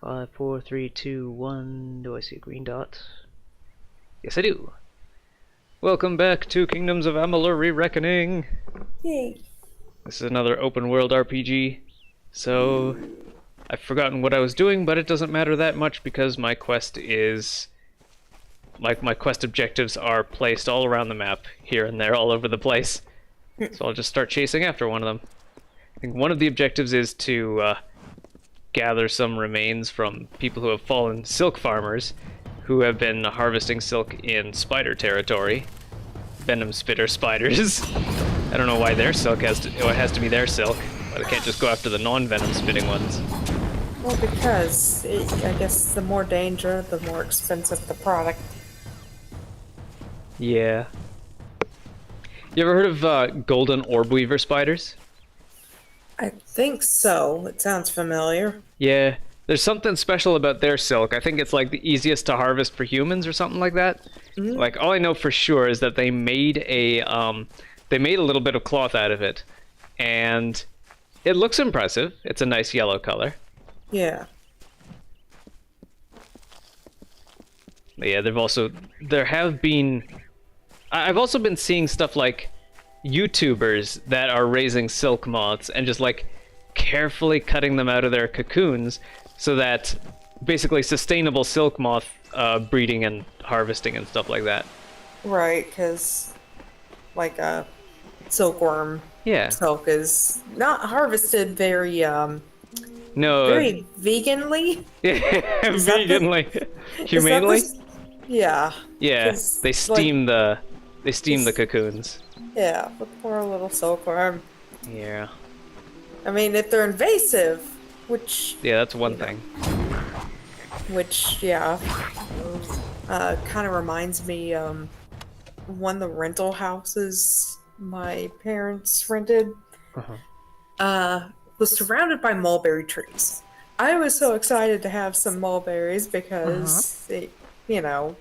5, 4, 3, 2, 1. Do I see a green dot? Yes, I do. Welcome back to Kingdoms of Amalur ReReckoning. Yay. This is another open world RPG. So, I've forgotten what I was doing, but it doesn't matter that much because my quest is... my quest objectives are placed all around the map, here and there, all over the place. So I'll just start chasing after one of them. I think one of the objectives is to gather some remains from people who have fallen silk farmers who have been harvesting silk in spider territory. Venom spitter spiders. I don't know why their silk has to be their silk, but I can't just go after the non-venom spitting ones. Well, because I guess the more danger, the more expensive the product. Yeah. You ever heard of golden orb weaver spiders? I think so. It sounds familiar. Yeah. There's something special about their silk. I think it's like the easiest to harvest for humans or something like that. Mm-hmm. Like all I know for sure is that they made a little bit of cloth out of it, and it looks impressive. It's a nice yellow color. Yeah. But yeah, I've also been seeing stuff like YouTubers that are raising silk moths and just like carefully cutting them out of their cocoons so that basically sustainable silk moth breeding and harvesting and stuff like that. Right, because like a silkworm silk is not harvested very very veganly. Veganly. Humanely? Yeah. Yeah, they steam the cocoons. Yeah, the poor little silkworm. Yeah. I mean, if they're invasive, which... Yeah, that's one thing. Which, yeah, kind of reminds me, one of the rental houses my parents rented, was surrounded by mulberry trees. I was so excited to have some mulberries because, you know,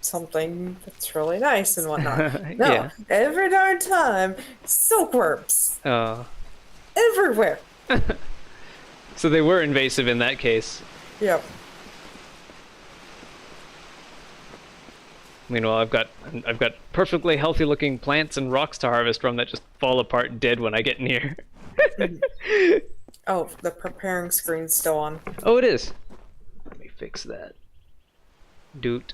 something that's really nice and whatnot. No, yeah. Every darn time, silkworms. Everywhere. So they were invasive in that case. Yep. Meanwhile, I've got perfectly healthy looking plants and rocks to harvest from that just fall apart dead when I get near. Oh, the preparing screen's still on. Oh, it is. Let me fix that. Doot.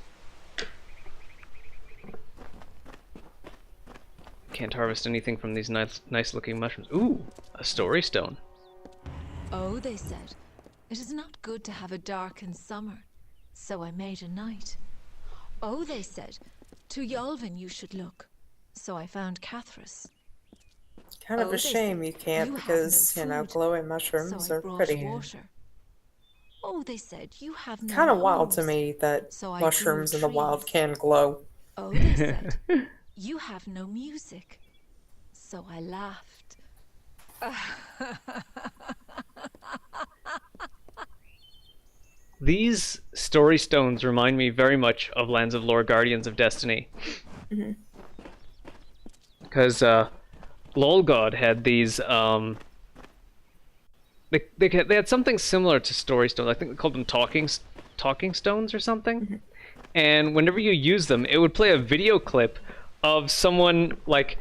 Can't harvest anything from these nice looking mushrooms. Ooh, a story stone. Oh, they said, it is not good to have a darkened summer, so I made a night. Oh, they said, to Yolvin you should look, so I found Cathras. Kind of a shame you can't because, you know, glowing mushrooms are pretty. Water. Oh, they said, you have no kind of wild homes, to me that so mushrooms in the wild can glow. Oh, they said, you have no music, so I laughed. These story stones remind me very much of Lands of Lore Guardians of Destiny. Because Lolgod had these, they had something similar to story stones. I think they called them talking stones or something. And whenever you use them, it would play a video clip of someone, like,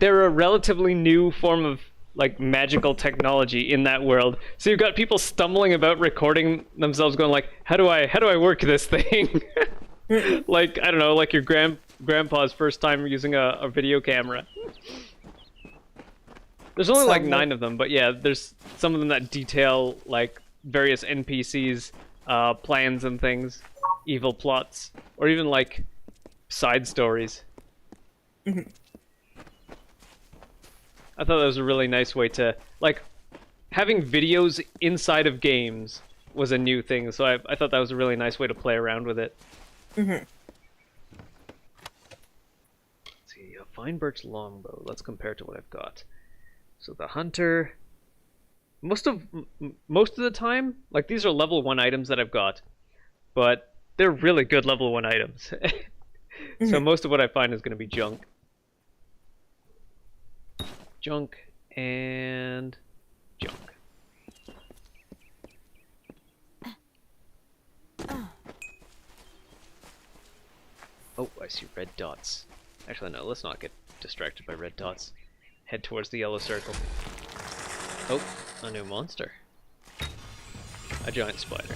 they're a relatively new form of like magical technology in that world. So you've got people stumbling about recording themselves going like, how do I work this thing? Like, I don't know, like your grandpa's first time using a video camera. There's only like 9 of them, but yeah, there's some of them that detail like various NPCs, plans and things, evil plots, or even like side stories. I thought that was a really nice way to, like, having videos inside of games was a new thing, so I thought that was a really nice way to play around with it. Let's see, a fine birch longbow. Let's compare it to what I've got. So the hunter, most of the time, like, these are level 1 items that I've got, but they're really good level 1 items. So most of what I find is going to be junk. Junk and junk. Oh, I see red dots. Actually, no, let's not get distracted by red dots. Head towards the yellow circle. Oh, a new monster. A giant spider.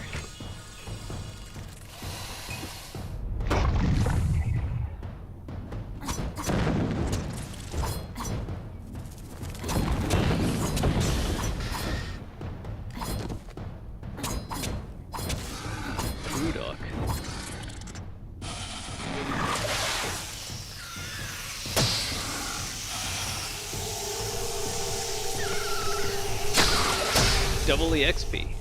Trudok. Double the XP.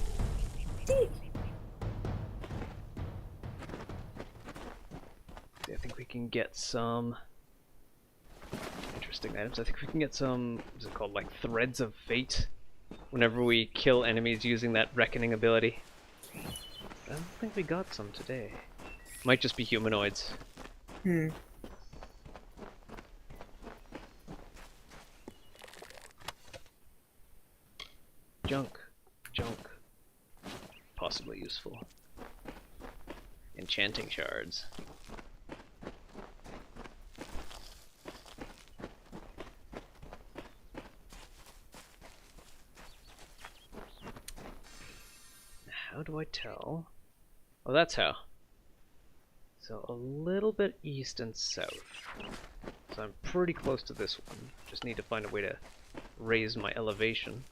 I think we can get some interesting items. I think we can get some, what's it called, like threads of fate whenever we kill enemies using that reckoning ability. I don't think we got some today. Might just be humanoids. Junk. Possibly useful. Enchanting shards. How do I tell? Oh, that's how. So a little bit east and south. So I'm pretty close to this one. Just need to find a way to raise my elevation.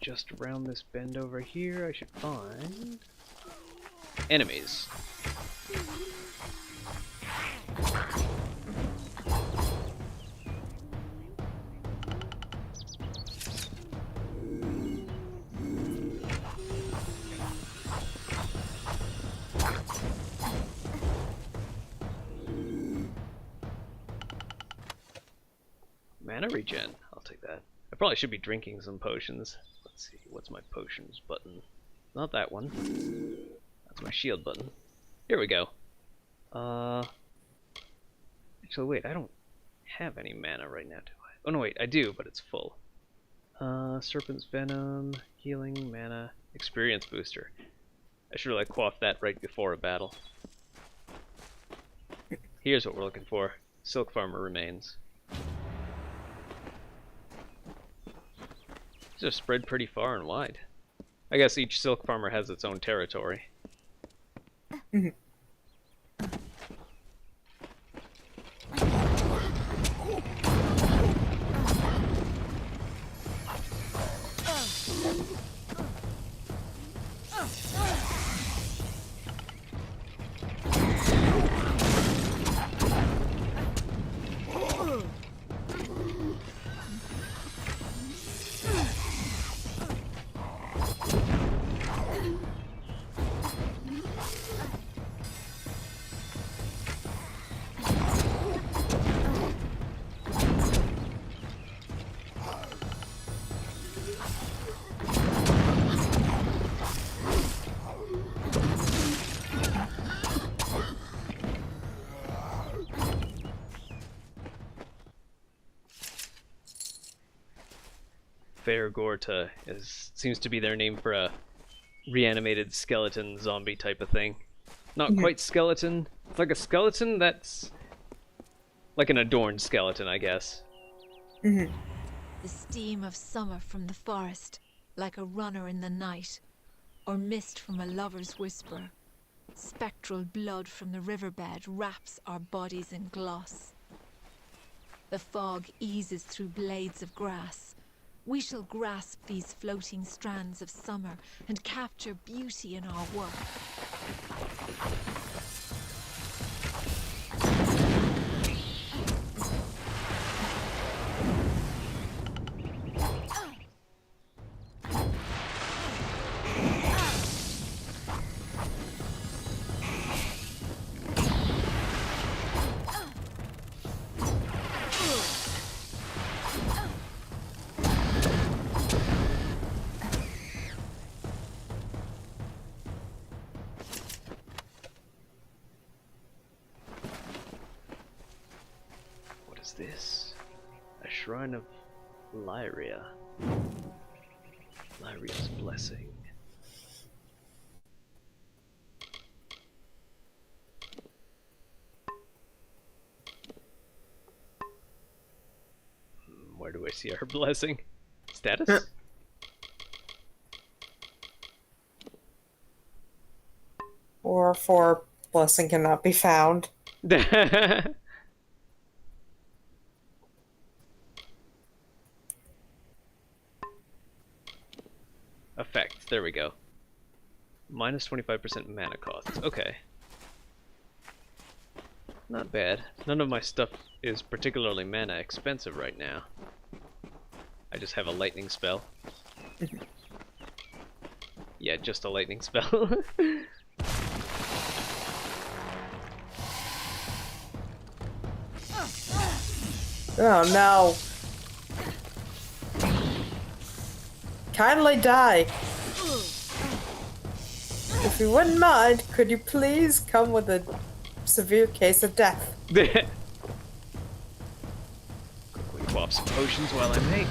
Just around this bend over here, I should find enemies. Mana regen, I'll take that. I probably should be drinking some potions. Let's see, what's my potions button? Not that one. That's my shield button. Here we go. Actually, wait, I don't have any mana right now, do I? Oh no, wait, I do, but it's full. Serpent's Venom, healing, mana, experience booster. I should really quaff that right before a battle. Here's what we're looking for. Silk Farmer remains. These are spread pretty far and wide. I guess each silk farmer has its own territory. Fairgorta seems to be their name for a reanimated skeleton zombie type of thing. Not quite skeleton. It's like a skeleton that's like an adorned skeleton, I guess. The steam of summer from the forest, like a runner in the night, or mist from a lover's whisper. Spectral blood from the riverbed wraps our bodies in gloss. The fog eases through blades of grass. We shall grasp these floating strands of summer and capture beauty in our work. This? A Shrine of Lyria. Lyria's Blessing. Where do I see her blessing? Status? Or for blessing cannot be found. Effects, there we go. Minus 25% mana costs. Okay. Not bad. None of my stuff is particularly mana expensive right now. I just have a lightning spell. Yeah, just a lightning spell. Oh no. Kindly die. If you wouldn't mind, could you please come with a severe case of death? Quickly swap some potions while I make.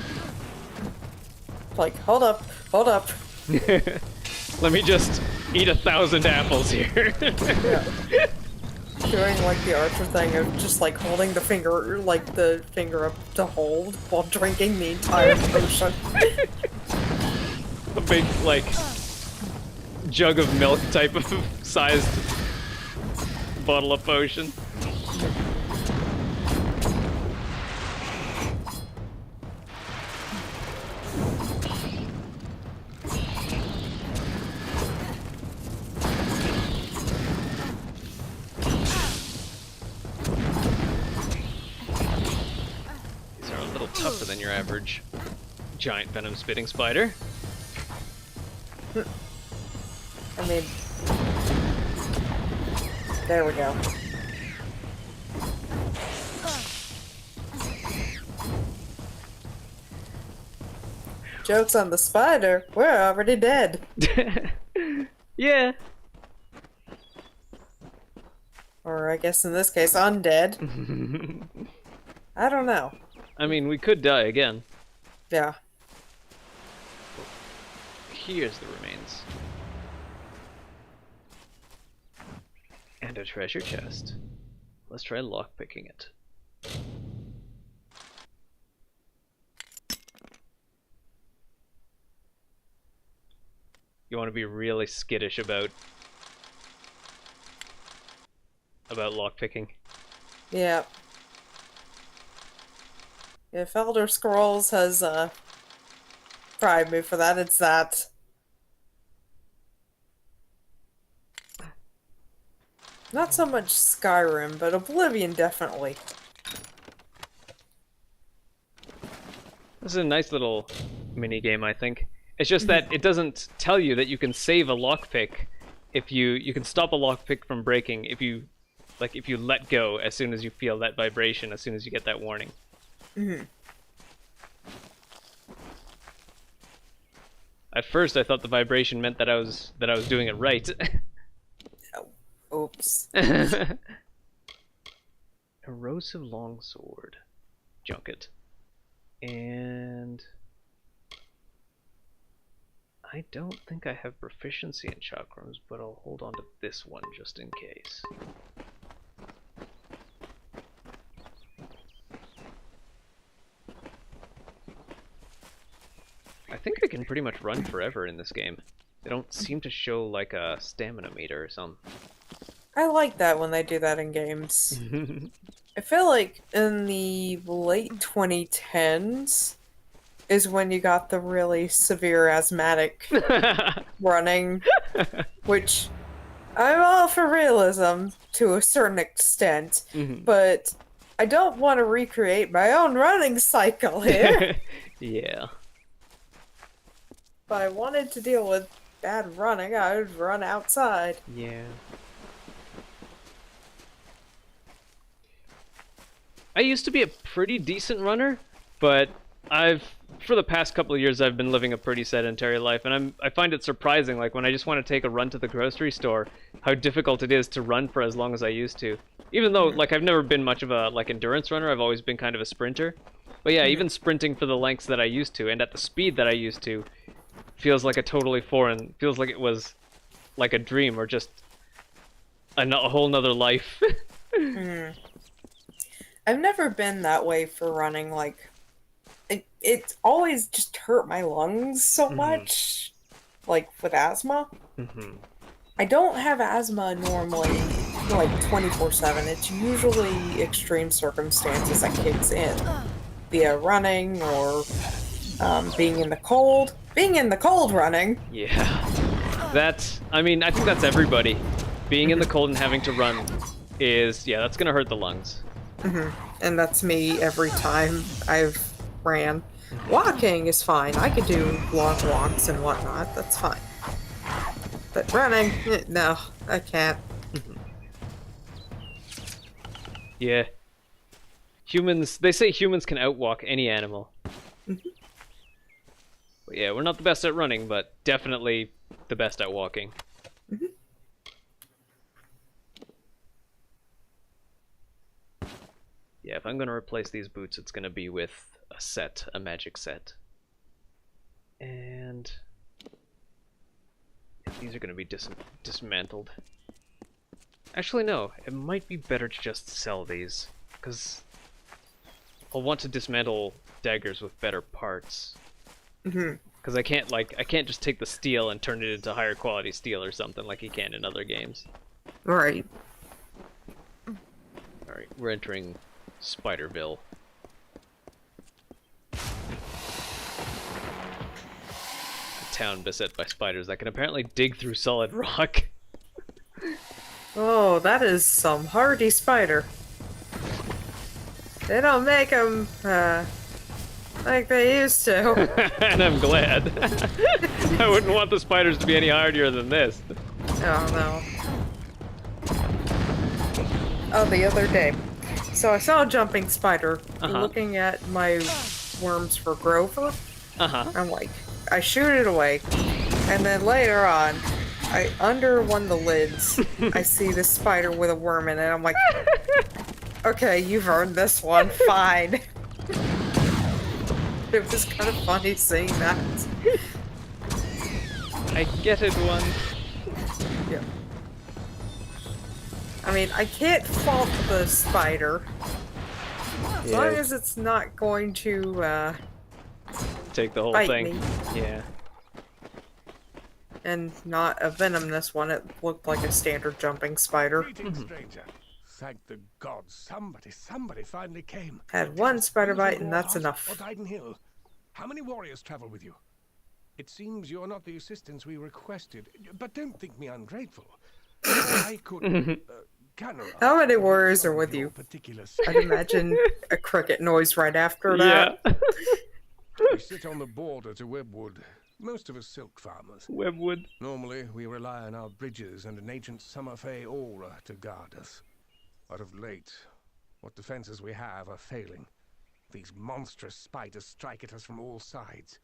Like, hold up, hold up. Let me just eat 1,000 apples here. Yeah. Doing like the Archer thing of just like holding the finger, like the finger up to hold while drinking the entire potion. A big, like, jug of milk type of sized bottle of potion. These are a little tougher than your average giant venom spitting spider. I mean, there we go. Joke's on the spider, we're already dead. Yeah. Or I guess in this case, undead. I don't know. I mean, we could die again. Yeah. Here's the remains. And a treasure chest. Let's try lockpicking it. You want to be really skittish about lockpicking. Yeah. If Elder Scrolls has primed me for that, it's that. Not so much Skyrim, but Oblivion definitely. This is a nice little mini game, I think. It's just that it doesn't tell you that you can save a lockpick if you can stop a lockpick from breaking if you let go as soon as you feel that vibration, as soon as you get that warning. At first, I thought the vibration meant that I was doing it right. Oops. Erosive longsword, junket, and I don't think I have proficiency in chakrams, but I'll hold on to this one just in case. I think I can pretty much run forever in this game. They don't seem to show like a stamina meter or something. I like that when they do that in games. I feel like in the late 2010s is when you got the really severe asthmatic running, which I'm all for realism to a certain extent, but I don't want to recreate my own running cycle here. Yeah. If I wanted to deal with bad running, I would run outside. Yeah. I used to be a pretty decent runner, but for the past couple of years, I've been living a pretty sedentary life, and I find it surprising, like when I just want to take a run to the grocery store, how difficult it is to run for as long as I used to. Even though, like, I've never been much of a, like, endurance runner, I've always been kind of a sprinter. But yeah, even sprinting for the lengths that I used to, and at the speed that I used to, feels like a totally foreign, feels like it was like a dream, or just a whole nother life. I've never been that way for running, like, it's always just hurt my lungs so much, like, with asthma. I don't have asthma normally, like, 24/7. It's usually extreme circumstances that kicks in, via running or being in the cold. Being in the cold running. Yeah. That's, I mean, I think that's everybody. Being in the cold and having to run is, yeah, that's gonna hurt the lungs. And that's me every time I've ran. Walking is fine. I could do long walks and whatnot. That's fine. But running, no, I can't. Yeah. Humans, they say humans can outwalk any animal. But yeah, we're not the best at running, but definitely the best at walking. Yeah, if I'm gonna replace these boots, it's gonna be with a set, a magic set. And yeah, these are gonna be dismantled. Actually, no, it might be better to just sell these, because I'll want to dismantle daggers with better parts. Because I can't just take the steel and turn it into higher quality steel or something like you can in other games. Right. Alright, we're entering Spiderville. A town beset by spiders that can apparently dig through solid rock. Oh, that is some hardy spider. They don't make them, like they used to. And I'm glad. I wouldn't want the spiders to be any hardier than this. Oh, no. Oh, the other day. So I saw a jumping spider looking at my worms for Grover. I'm like, I shoot it away. And then later on, under one of the lids, I see this spider with a worm in it. I'm like, okay, you've earned this one. Fine. It was kind of funny seeing that. I get it one. Yeah. I mean, I can't fault the spider. As long as it's not going to, take the whole bite thing. me. Yeah. And not a venomous one. It looked like a standard jumping spider. Greetings, stranger. Thank the gods, somebody finally came. Had one spider bite and that's Or enough. Dyden Hill. How many warriors travel with you? It seems you're not the assistance we requested, but don't think me ungrateful. I could. How many warriors are with you? I'd imagine a cricket noise right after that. Yeah. We sit on the border to Webwood. Most of us silk farmers. Webwood. Normally, we rely on our bridges and an ancient summer fay aura to guard us. But of late, what defenses we have are failing. These monstrous spiders strike at us from all sides.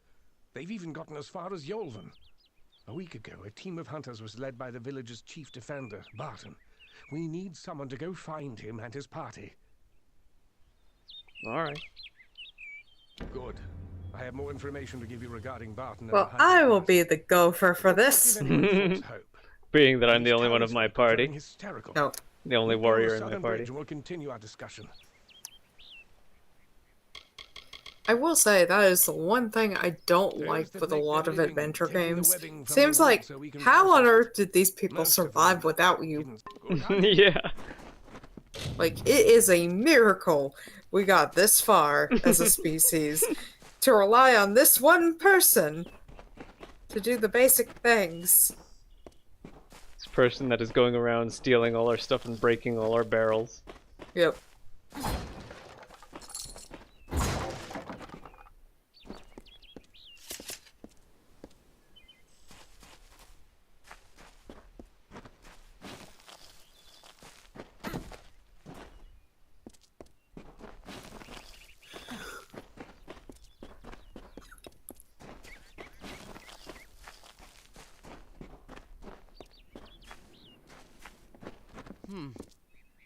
They've even gotten as far as Yolven. A week ago, a team of hunters was led by the village's chief defender, Barton. We need someone to go find him and his party. Alright. Good. I have more information to give you regarding Barton. Well, I will be the gopher for this. Being that I'm the only one of my party. Hysterical. No. The only warrior in my party. We'll continue our discussion. I will say that is the one thing I don't like with a lot of adventure games. Seems like, how on earth did these people survive without you? Yeah. Like, it is a miracle we got this far as a species to rely on this one person to do the basic things. This person that is going around stealing all our stuff and breaking all our barrels. Yep.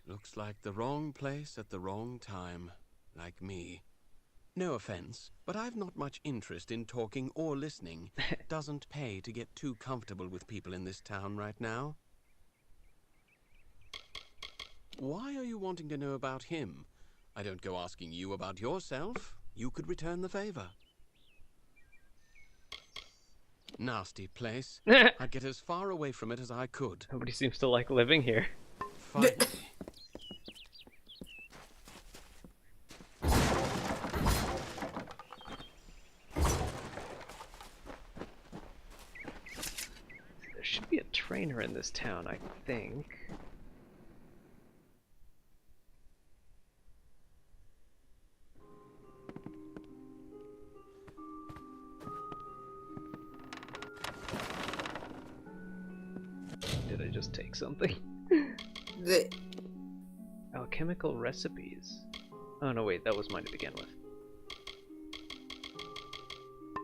Looks like the wrong place at the wrong time, like me. No offense, but I've not much interest in talking or listening. Doesn't pay to get too comfortable with people in this town right now. Why are you wanting to know about him? I don't go asking you about yourself. You could return the favor. Nasty place. I'd get as far away from it as I could. Nobody seems to like living here. Finally. There should be a trainer in this town, I think. Did I just take something? Alchemical recipes. Oh no, wait, that was mine to begin with.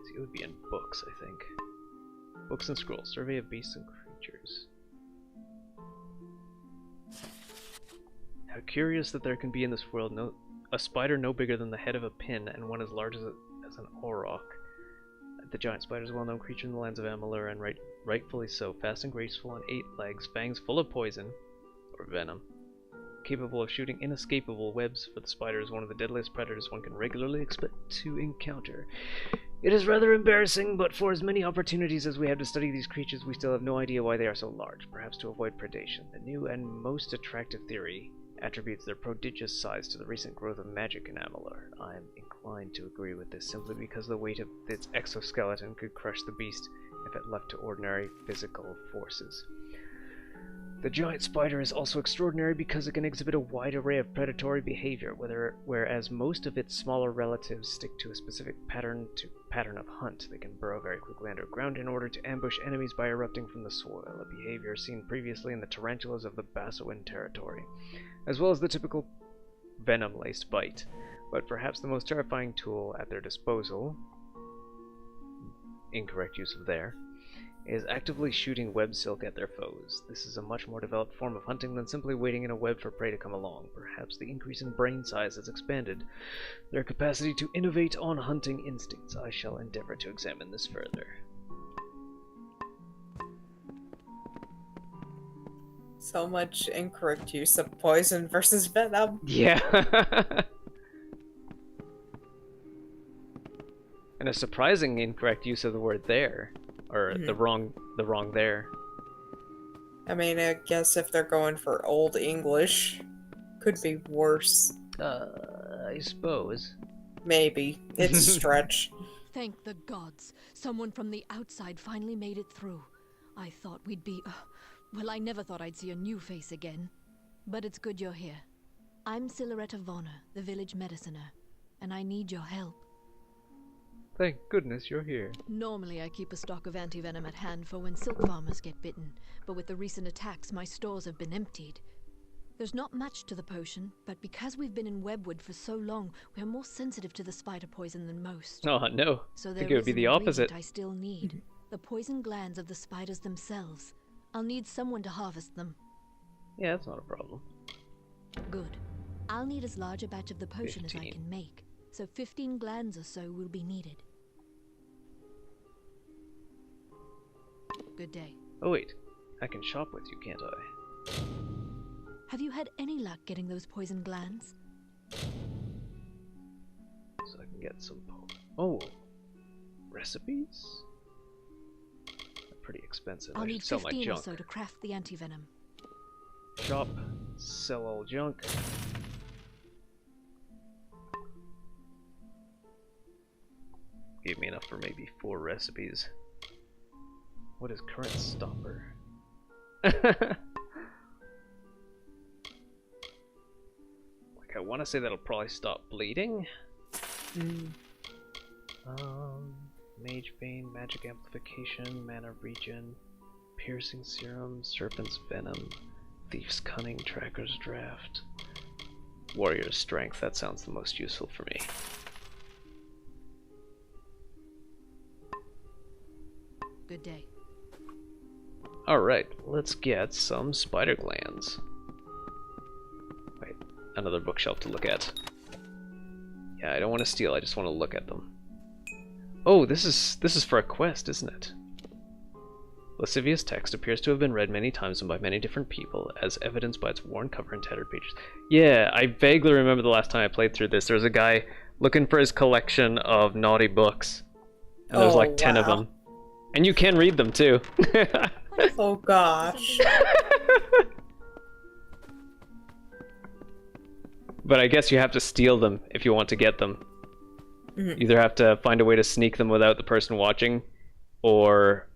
See, it would be in books, I think. Books and scrolls. Survey of beasts and creatures. How curious that there can be in this world a spider no bigger than the head of a pin and one as large as an auroch. The giant spider is a well-known creature in the lands of Amalur, and rightfully so. Fast and graceful on 8 legs, fangs full of poison, or venom. Capable of shooting inescapable webs, for the spider is one of the deadliest predators one can regularly expect to encounter. It is rather embarrassing, but for as many opportunities as we have to study these creatures, we still have no idea why they are so large, perhaps to avoid predation. The new and most attractive theory attributes their prodigious size to the recent growth of magic in Amalur. I am inclined to agree with this simply because the weight of its exoskeleton could crush the beast if it left to ordinary physical forces. The giant spider is also extraordinary because it can exhibit a wide array of predatory behavior, whereas most of its smaller relatives stick to a specific pattern of hunt. They can burrow very quickly underground in order to ambush enemies by erupting from the soil, a behavior seen previously in the tarantulas of the Bassoan territory, as well as the typical venom-laced bite. But perhaps the most terrifying tool at their disposal, incorrect use of there, is actively shooting web silk at their foes. This is a much more developed form of hunting than simply waiting in a web for prey to come along. Perhaps the increase in brain size has expanded their capacity to innovate on hunting instincts. I shall endeavor to examine this further. So much incorrect use of poison versus venom. Yeah. And a surprising incorrect use of the word there. Or the wrong there. I mean, I guess if they're going for Old English, could be worse. I suppose. Maybe. It's a stretch. Thank the gods. Someone from the outside finally made it through. I thought we'd be... well, I never thought I'd see a new face again. But it's good you're here. I'm Silhouette of Vonner, the village mediciner, and I need your help. Thank goodness you're here. Normally I keep a stock of anti-venom at hand for when silk farmers get bitten, but with the recent attacks my stores have been emptied. There's not much to the potion, but because we've been in Webwood for so long, we're more sensitive to the spider poison than most. Oh no, So I there think it would be is the an opposite. ingredient I still need. The poison glands of the spiders themselves. I'll need someone to harvest them. Yeah, that's not a problem. Good. I'll need as large a batch of the potion as I 15. can make, so 15 glands or so will be needed. Good day. Oh wait, I can shop with you, can't I? Have you had any luck getting those poison glands? So I can get some Oh, recipes? They're pretty expensive. I'll I need should sell my 15 or junk. so to craft the anti-venom. Shop, sell all junk. Gave me enough for maybe 4 recipes. What is current stopper? Like, I want to say that'll probably stop bleeding. Mage Bane, Magic Amplification, Mana Regen, Piercing Serum, Serpent's Venom, Thief's Cunning, Tracker's Draft, Warrior's Strength. That sounds the most useful for me. Good day. Alright, let's get some spider glands. Wait, another bookshelf to look at. Yeah, I don't want to steal, I just want to look at them. Oh, this is for a quest, isn't it? Lascivious text appears to have been read many times and by many different people, as evidenced by its worn cover and tattered pages. Yeah, I vaguely remember the last time I played through this. There was a guy looking for his collection of naughty books. And there's like 10 of them. And you can read them too. Oh gosh. But I guess you have to steal them if you want to get them. You either have to find a way to sneak them without the person watching, or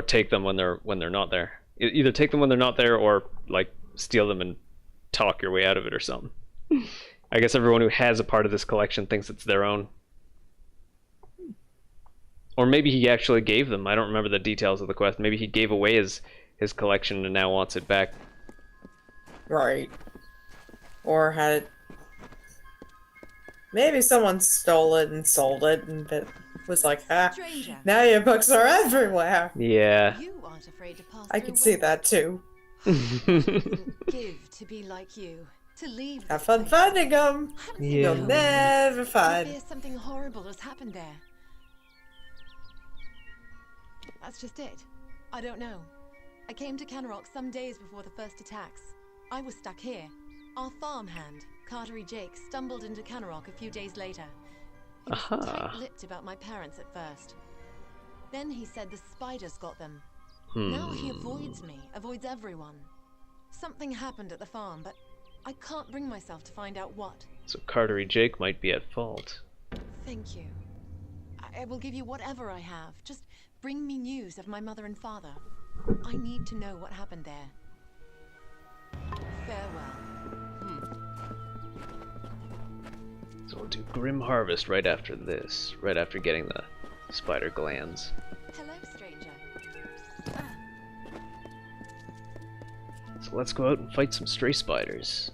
take them when they're not there. Either take them when they're not there, or like steal them and talk your way out of it or something. I guess everyone who has a part of this collection thinks it's their own. Or maybe he actually gave them. I don't remember the details of the quest. Maybe he gave away his collection and now wants it back. Right. Or had it... Maybe someone stole it and sold it and was like, ah, Stranger. now your books are everywhere. Yeah. You aren't afraid to pass I through could see winter. that too. Wouldn't give to be like you. To leave Have this fun place. finding them. Yeah. You'll never I find. fear something horrible has happened there. That's just it. I don't know. I came to Canarok some days before the first attacks. I was stuck here. Our farmhand, Cartery Jake, stumbled into Canarok a few days later. He was tight-lipped about my parents at first. Then he said the spiders got them. Now he avoids me, avoids everyone. Something happened at the farm, but I can't bring myself to find out what. So Cartery Jake might be at fault. Thank you. I will give you whatever I have. Just bring me news of my mother and father. I need to know what happened there. Farewell. So we'll do Grim Harvest right after this. Right after getting the spider glands. Hello, stranger. So let's go out and fight some stray spiders.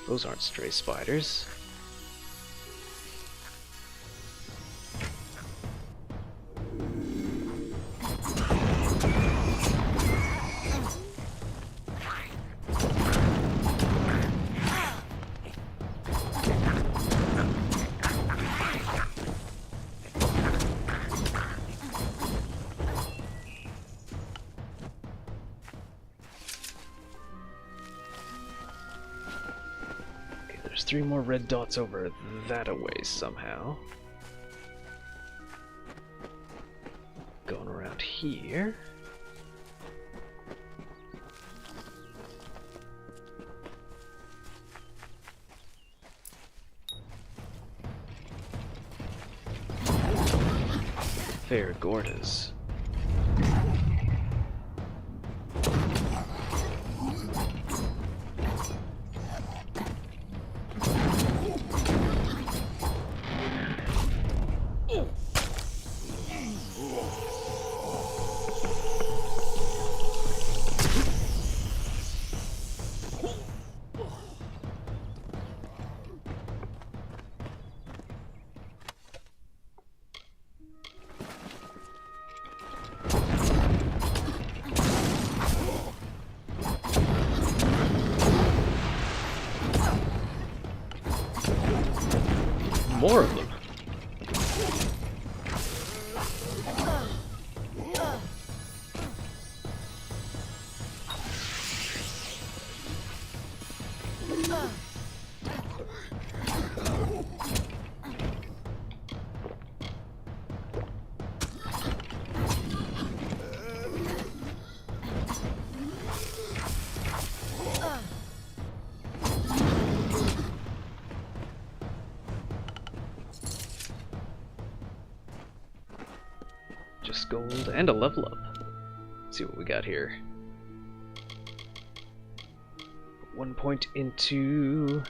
Those aren't stray spiders. There's 3 more red dots over that a ways somehow. Going around here. Fair Gordas. More of them. Just gold and a level up. Let's see what we got here. 1 point into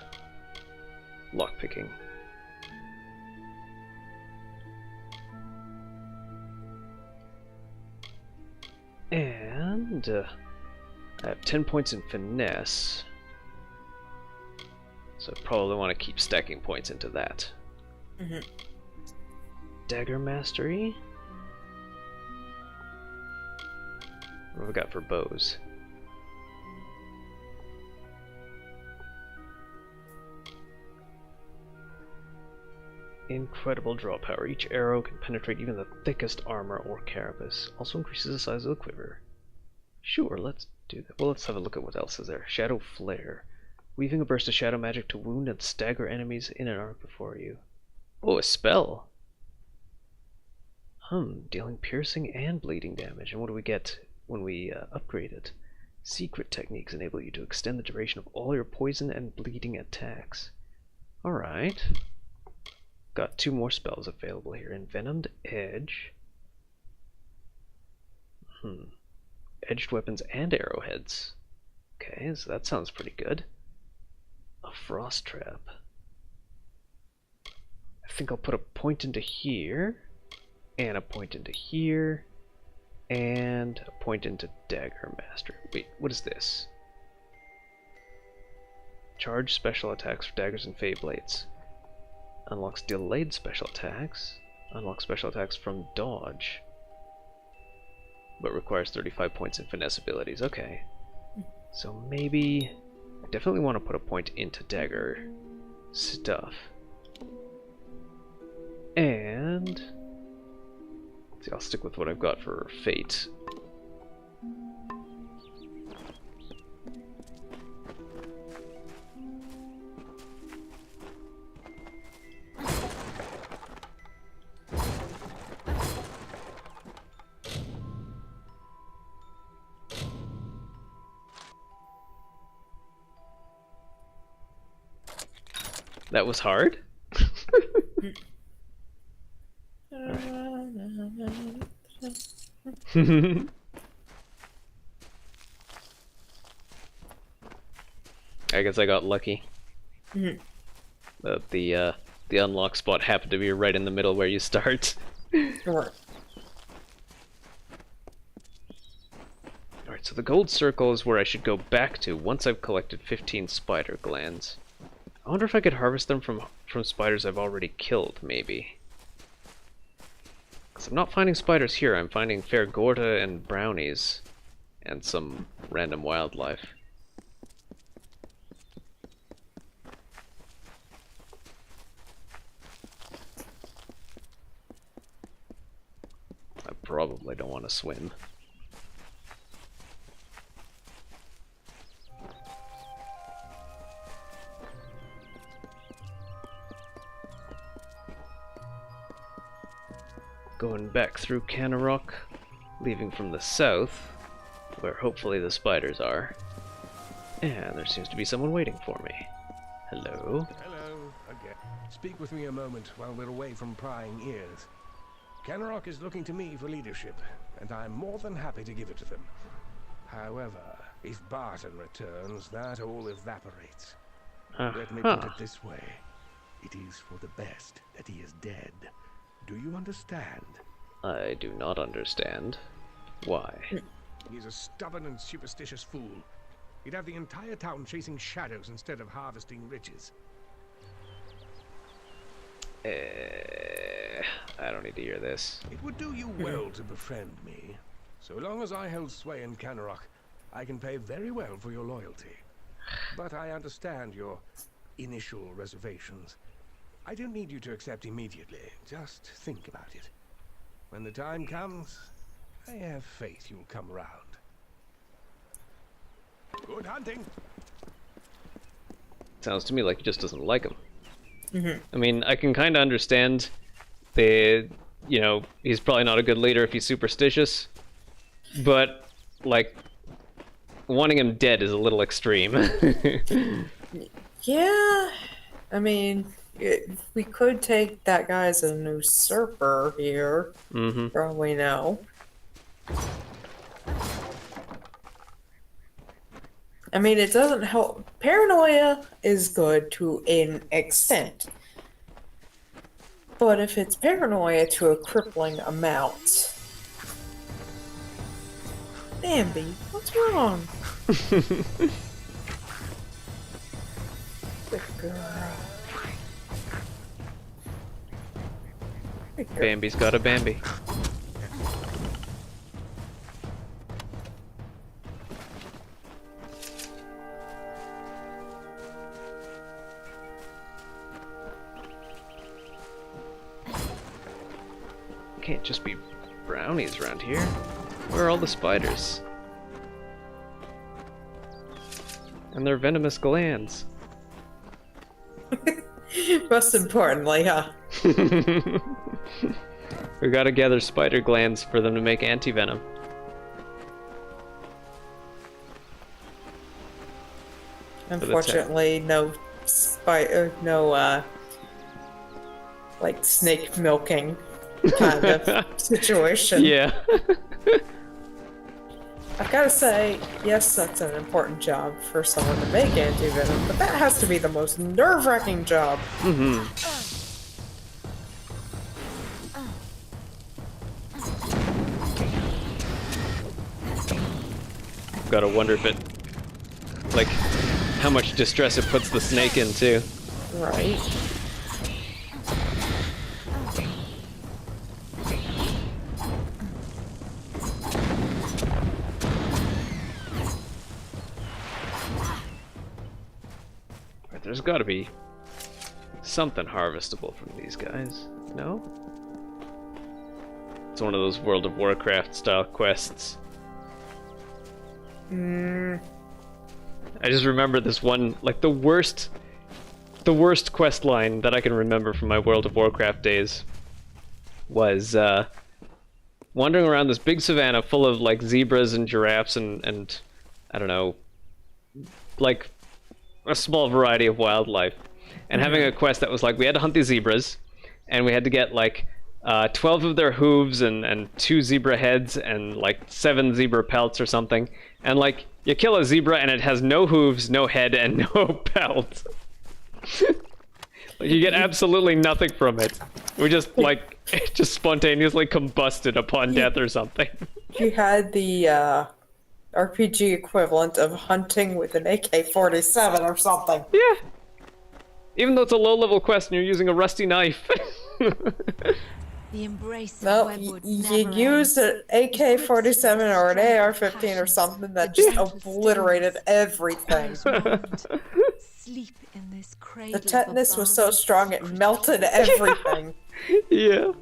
lockpicking. And I have 10 points in finesse. So I probably want to keep stacking points into that. Dagger mastery. What have we got for bows? Incredible draw power. Each arrow can penetrate even the thickest armor or carapace. Also increases the size of the quiver. Sure, let's do that. Well, let's have a look at what else is there. Shadow Flare. Weaving a burst of shadow magic to wound and stagger enemies in an arc before you. Oh, a spell! Dealing piercing and bleeding damage. And what do we get when we upgrade it? Secret techniques enable you to extend the duration of all your poison and bleeding attacks. Alright. Got 2 more spells available here. Envenomed Edge. Edged weapons and arrowheads. Okay, so that sounds pretty good. A Frost Trap. I think I'll put a point into here, and a point into here, and a point into Dagger Master. Wait, what is this? Charge special attacks for daggers and fey blades. Unlocks delayed special attacks. Unlocks special attacks from dodge. But requires 35 points in finesse abilities. Okay. So maybe... I definitely want to put a point into dagger stuff. And... see, I'll stick with what I've got for fate. That was hard? I guess I got lucky. The unlock spot happened to be right in the middle where you start. Sure. Alright, so the gold circle is where I should go back to once I've collected 15 spider glands. I wonder if I could harvest them from spiders I've already killed, maybe. Because I'm not finding spiders here, I'm finding fair gorta and brownies. And some random wildlife. I probably don't want to swim. Going back through Canarok, leaving from the south, where hopefully the spiders are. And there seems to be someone waiting for me. Hello? Hello, again. Speak with me a moment while we're away from prying ears. Canarok is looking to me for leadership, and I'm more than happy to give it to them. However, if Barton returns, that all evaporates. Let me put it this way. It is for the best that he is dead. Do you understand? I do not understand. Why? He's a stubborn and superstitious fool. He'd have the entire town chasing shadows instead of harvesting riches. I don't need to hear this. It would do you well to befriend me. So long as I hold sway in Canarok, I can pay very well for your loyalty. But I understand your initial reservations. I don't need you to accept immediately. Just think about it. When the time comes, I have faith you'll come around. Good hunting! Sounds to me like he just doesn't like him. I mean, I can kind of understand the, you know, he's probably not a good leader if he's superstitious, but, like, wanting him dead is a little extreme. Yeah, I mean, we could take that guy as a usurper here, for all we know. I mean, it doesn't help. Paranoia is good to an extent. But if it's paranoia to a crippling amount... Bambi, what's wrong? Good girl. Good girl. Bambi's got a Bambi. can't just be brownies around here. Where are all the spiders? And their venomous glands. Most importantly, huh? We gotta gather spider glands for them to make anti-venom. Unfortunately, no like snake milking kind of situation. Yeah. I've got to say, yes, that's an important job for someone to make anti-venom, but that has to be the most nerve-wracking job. Mm-hmm. Gotta wonder if it, like, how much distress it puts the snake in, too. Right. There's gotta be something harvestable from these guys, no? It's one of those World of Warcraft style quests. I just remember this one, like the worst quest line that I can remember from my World of Warcraft days was wandering around this big savannah full of like zebras and giraffes and I don't know, like a small variety of wildlife, and having a quest that was like we had to hunt these zebras and we had to get like 12 of their hooves and 2 zebra heads and like 7 zebra pelts or something, and like you kill a zebra and it has no hooves, no head, and no pelt. Like, you get absolutely nothing from it. We just like it just spontaneously combusted upon death or something. You had the RPG equivalent of hunting with an AK-47 or something. Yeah. Even though it's a low-level quest and you're using a rusty knife. The embrace of No, Webwood you never use ends. an AK-47 or an AR-15 or something that just obliterated everything. Sleep in this cradle The of tetanus was so abandoned strong it melted everything. Yeah.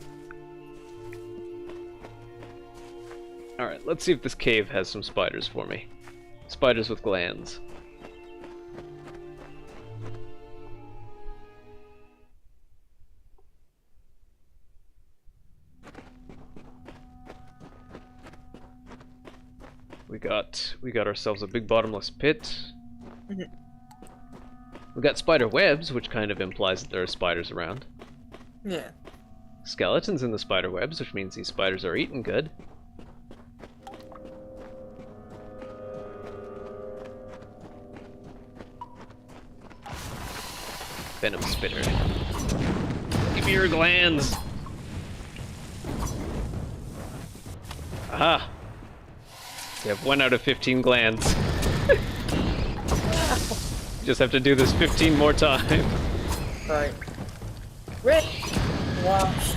Alright, let's see if this cave has some spiders for me. Spiders with glands. We got ourselves a big bottomless pit. We got spider webs, which kind of implies that there are spiders around. Yeah. Skeletons in the spider webs, which means these spiders are eating good. Venom spitter. Give me your glands! Aha! We have 1 out of 15 glands. Just have to do this 15 more times. Right. Rinse, wash,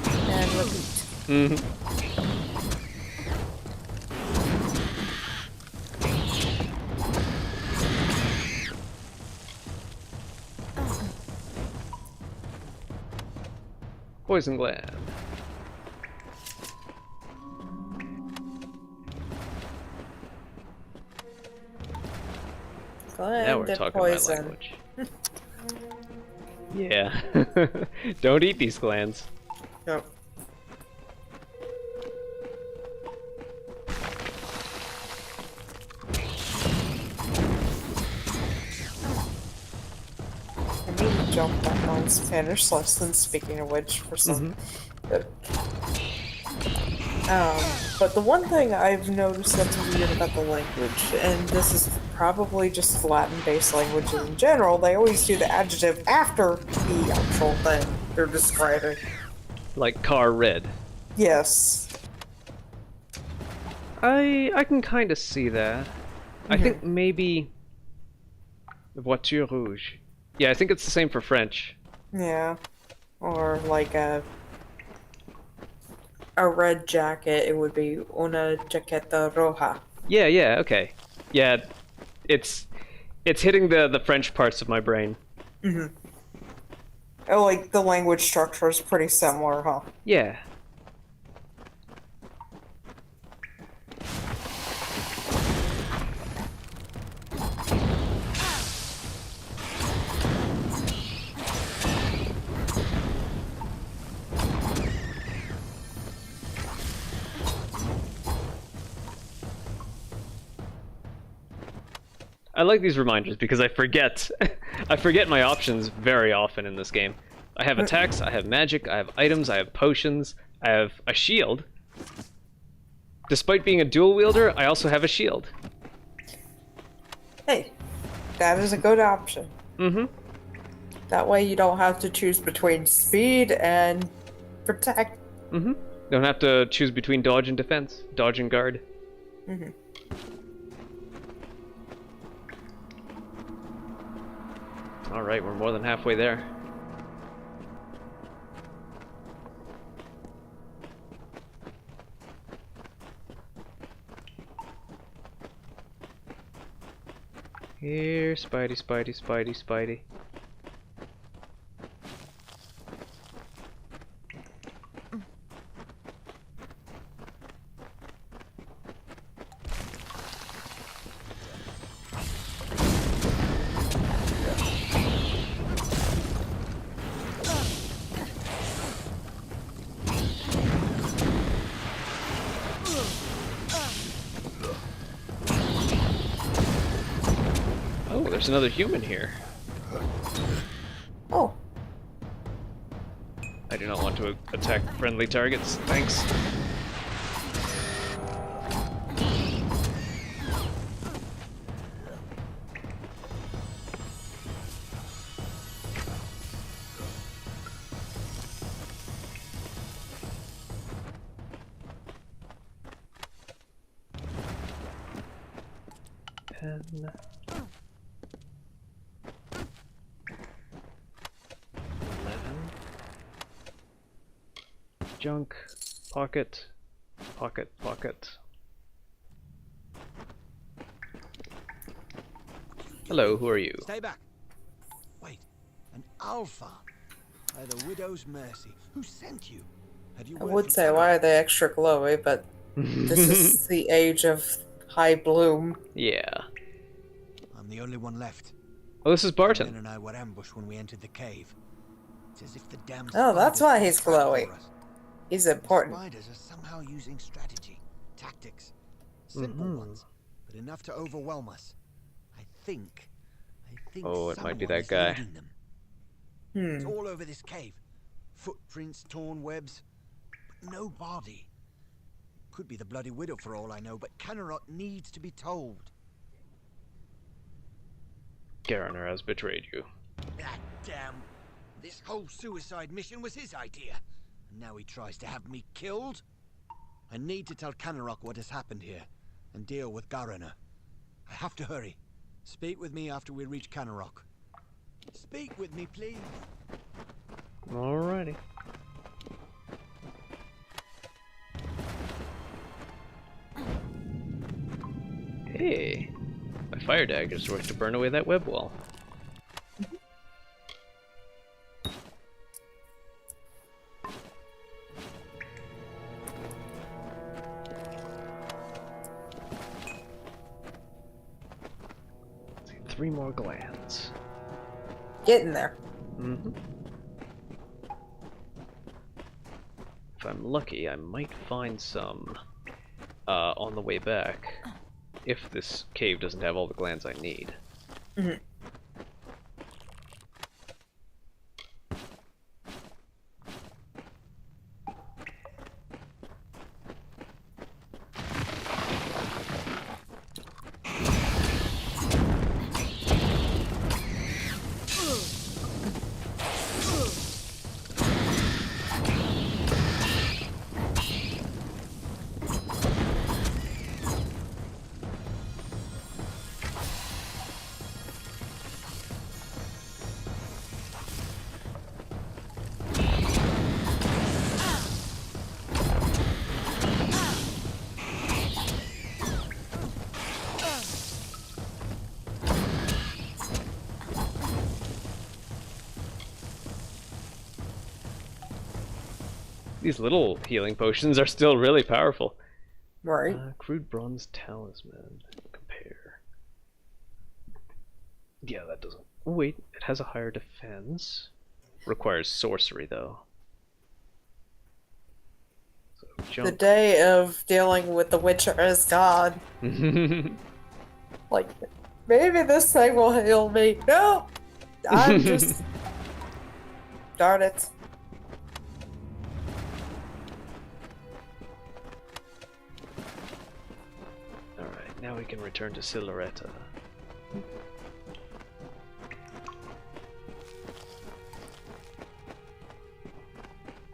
and repeat. Poison gland. Now we're talking Poison. my language. Yeah. Don't eat these glands. Yep. I need to jump back on Spanish lesson, speaking of which, for some. But the one thing I've noticed that's weird about the language, and this is probably just Latin-based languages in general, they always do the adjective after the actual thing they're describing. Like car red. Yes. I can kind of see that. I think maybe voiture rouge. Yeah, I think it's the same for French. Yeah. Or like a red jacket, it would be una jaqueta roja. Yeah, okay. Yeah, it's hitting the French parts of my brain. Oh, like the language structure is pretty similar, huh? Yeah. I like these reminders because I forget. I forget my options very often in this game. I have attacks, I have magic, I have items, I have potions, I have a shield. Despite being a dual wielder, I also have a shield. Hey, that is a good option. Mm-hmm. That way you don't have to choose between speed and protect. Mm-hmm. Don't have to choose between dodge and defense, dodge and guard. Mm-hmm. All right, we're more than halfway there. Here, Spidey, Spidey, Spidey, Spidey. Oh, there's another human here. Oh, I do not want to attack friendly targets. Thanks. Pen. 11. Junk. Pocket. Pocket. Pocket. Hello, who are you? Stay back. Wait, an alpha. By the widow's mercy. Who sent you? Had you I word would from say, Sarah? why are they extra glowy, but this is the age of high bloom. Yeah. I'm the only one left. Oh, this is Ben Barton. and I were ambushed when we entered the cave. It's as if the damn Oh, that's spiders why set a he's trap for glowy. us. He's The important. spiders are somehow using strategy, tactics. Simple ones, but enough to overwhelm us. I think Oh, it might be someone that is guy. leading them. It's all over this cave. Footprints, torn webs, but no body. Could be the bloody widow for all I know, but Canarot needs to be told. Garaner has betrayed you. That damn... This whole suicide mission was his idea. And now he tries to have me killed? I need to tell Canarok what has happened here, and deal with Garaner. I have to hurry. Speak with me after we reach Canarok. Speak with me, please. Alrighty. Hey, my fire daggers work to burn away that web wall. Let's see, 3 more glands. Getting there. Mm-hmm. If I'm lucky, I might find some on the way back, if this cave doesn't have all the glands I need. Mhm. These little healing potions are still really powerful. Right. Crude bronze talisman. Compare. Yeah, that doesn't. Oh, wait, it has a higher defense. Requires sorcery, though. So, The jump. day of dealing with the Witcher as God. Like, Maybe this thing will heal me. No! I'm just... Darn it. Alright, now we can return to Siluretta.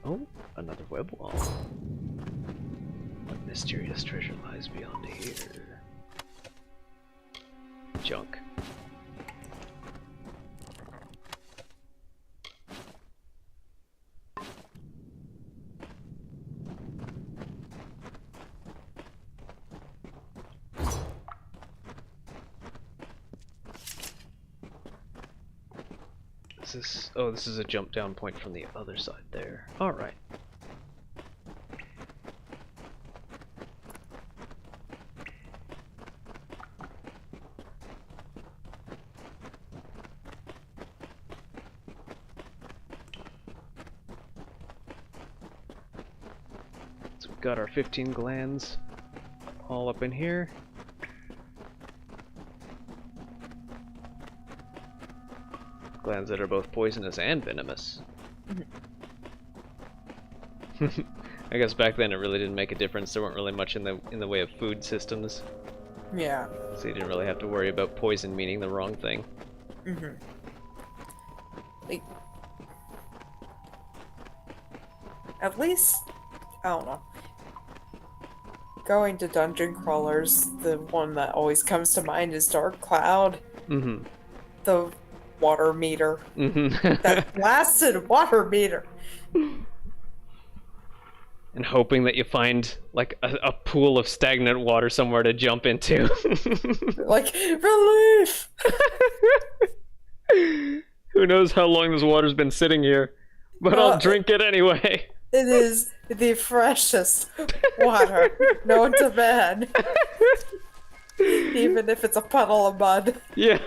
Oh, another web wall. What mysterious treasure lies beyond here? Junk. Oh, this is a jump down point from the other side there. Alright. So we've got our 15 glands all up in here. Glands that are both poisonous and venomous. I guess back then it really didn't make a difference. There weren't really much in the way of food systems. Yeah. So you didn't really have to worry about poison meaning the wrong thing. Like, at least, I don't know. Going to dungeon crawlers, the one that always comes to mind is Dark Cloud. The water meter. That blasted water meter. And hoping that you find like a pool of stagnant water somewhere to jump into. Like, relief! Who knows how long this water's been sitting here, but I'll drink it anyway. It is the freshest water known to man. Even if it's a puddle of mud. Yeah.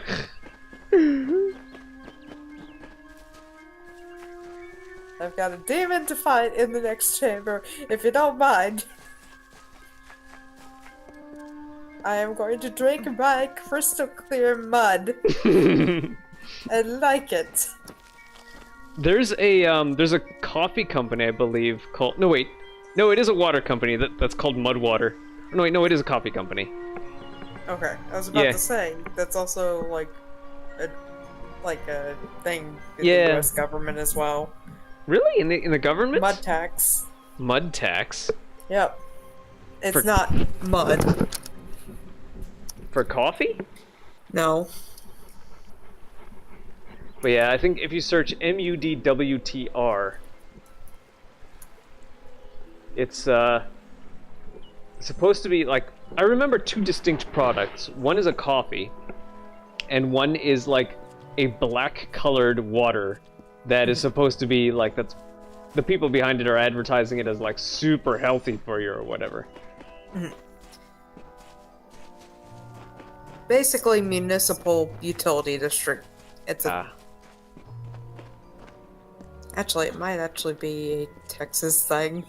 I've got a demon to fight in the next chamber, if you don't mind. I am going to drink my crystal clear mud. I like it. There's a coffee company, I believe, called... No, wait. No, it is a water company that's called Mudwater. No, wait, no, it is a coffee company. Okay, I was about to say, that's also, like a thing in the US government as well. Really? In the government? Mud tax. Mud tax? Yep. It's not mud. For coffee? No. But yeah, I think if you search MUDWTR, it's supposed to be like, I remember two distinct products. One is a coffee, and one is like a black colored water that is supposed to be like, that's the people behind it are advertising it as like super healthy for you or whatever. Basically municipal utility district. It's a Actually, it might actually be a Texas thing.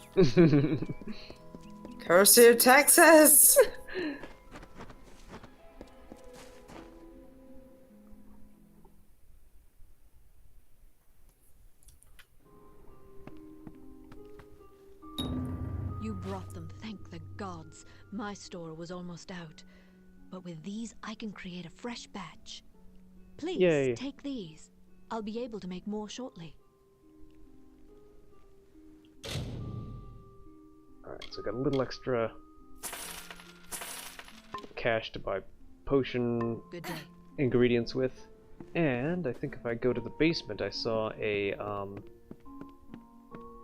Curse you, Texas! You brought them, thank the gods. My store was almost out. But with these, I can create a fresh batch. Please, take these. I'll be able to make more shortly. Alright, so I got a little extra cash to buy potion ingredients with. And I think if I go to the basement, I saw a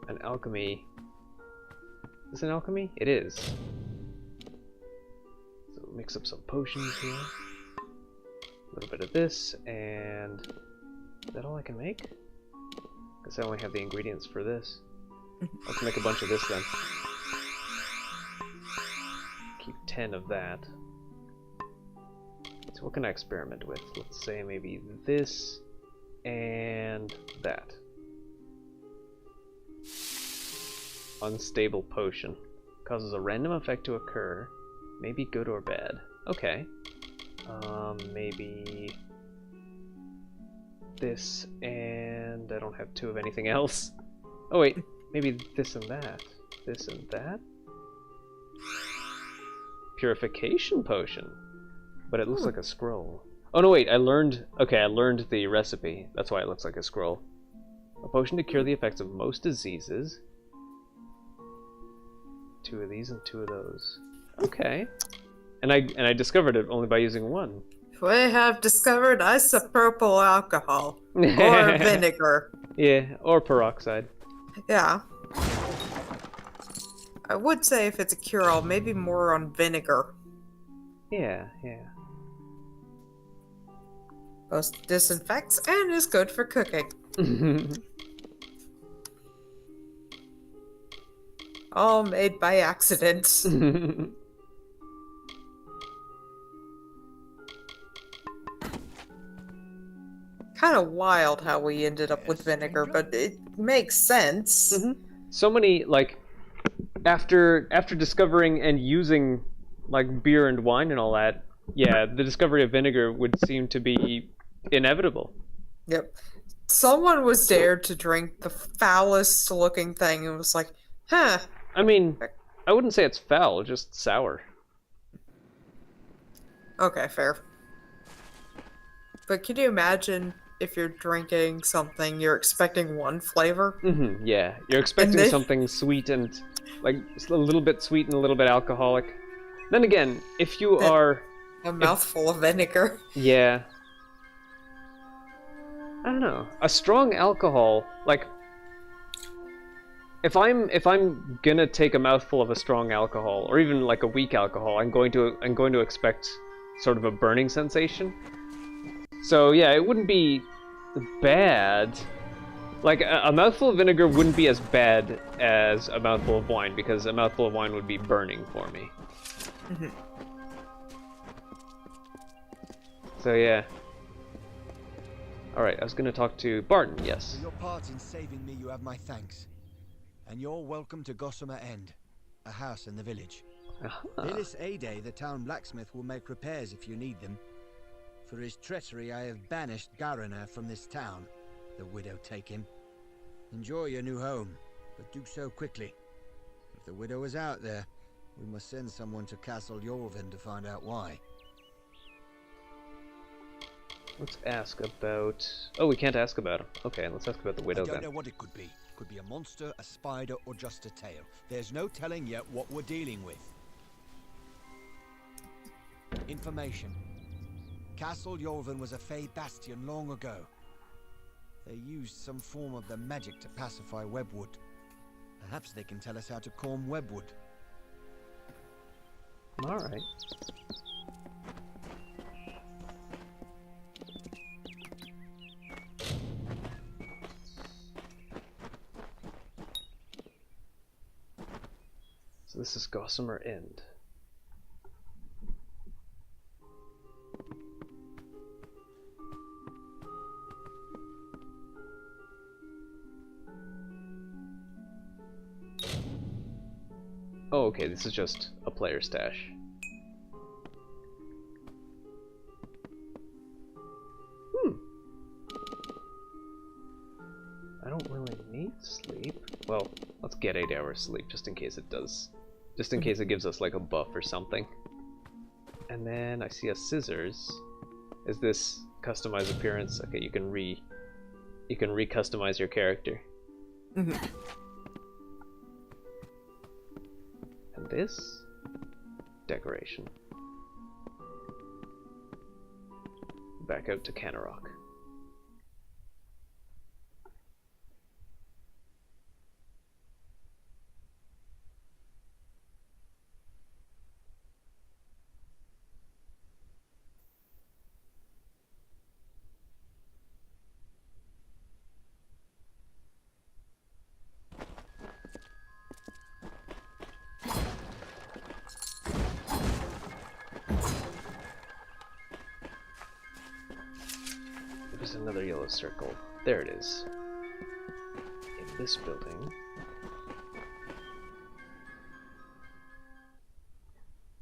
an alchemy. Is this an alchemy? It is. So mix up some potions here. A little bit of this, and is that all I can make? Guess I only have the ingredients for this. Let's make a bunch of this then. Keep 10 of that. So what can I experiment with? Let's say maybe this and that. Unstable potion. Causes a random effect to occur. Maybe good or bad. Okay. Maybe this, and I don't have 2 of anything else. Oh wait, maybe this and that. This and that? Purification potion. But it looks like a scroll. Oh no wait, I learned the recipe. That's why it looks like a scroll. A potion to cure the effects of most diseases. 2 of these and 2 of those. Okay. And I discovered it only by using 1. We have discovered isopropyl alcohol. Or vinegar. Yeah, or peroxide. Yeah. I would say if it's a cure-all, maybe more on vinegar. Yeah. Both disinfects and is good for cooking. All made by accident. Kind of wild how we ended up with vinegar, but it makes sense. So many, like, after discovering and using, like, beer and wine and all that, yeah, the discovery of vinegar would seem to be inevitable. Yep. Someone was dared to drink the foulest looking thing and was like, huh. I mean, I wouldn't say it's foul, just sour. Okay, fair. But can you imagine if you're drinking something, you're expecting one flavor? Yeah, you're expecting something sweet and, like, a little bit sweet and a little bit alcoholic. Then again, if you are... A mouthful of vinegar. Yeah. I don't know. A strong alcohol, like... If I'm gonna take a mouthful of a strong alcohol, or even like a weak alcohol, I'm going to expect sort of a burning sensation. So yeah, it wouldn't be bad. Like a mouthful of vinegar wouldn't be as bad as a mouthful of wine, because a mouthful of wine would be burning for me. So yeah. Alright, I was gonna talk to Barton, yes. For your part in saving me, you have my thanks. And you're welcome to Gossamer End, a house in the village. This A-Day, the town blacksmith will make repairs if you need them. For his treachery, I have banished Garana from this town. The widow take him. Enjoy your new home, but do so quickly. If the widow is out there, we must send someone to Castle Yorvin to find out why. Let's ask about... Oh, we can't ask about him. Okay, let's ask about the widow then. I don't know what it could be. Could be a monster, a spider, or just a tail. There's no telling yet what we're dealing with. Information. Castle Yorvin was a Fey bastion long ago. They used some form of the magic to pacify Webwood. Perhaps they can tell us how to calm Webwood. Alright. So this is Gossamer End. Oh, okay, this is just a player stash. I don't really need sleep. Well, let's get 8 hours sleep just in case it does. Just in case it gives us like a buff or something. And then I see a scissors. Is this customize appearance? Okay, you can re-customize your character. And this decoration. Back out to Canarok. There's another yellow circle. There it is. In this building.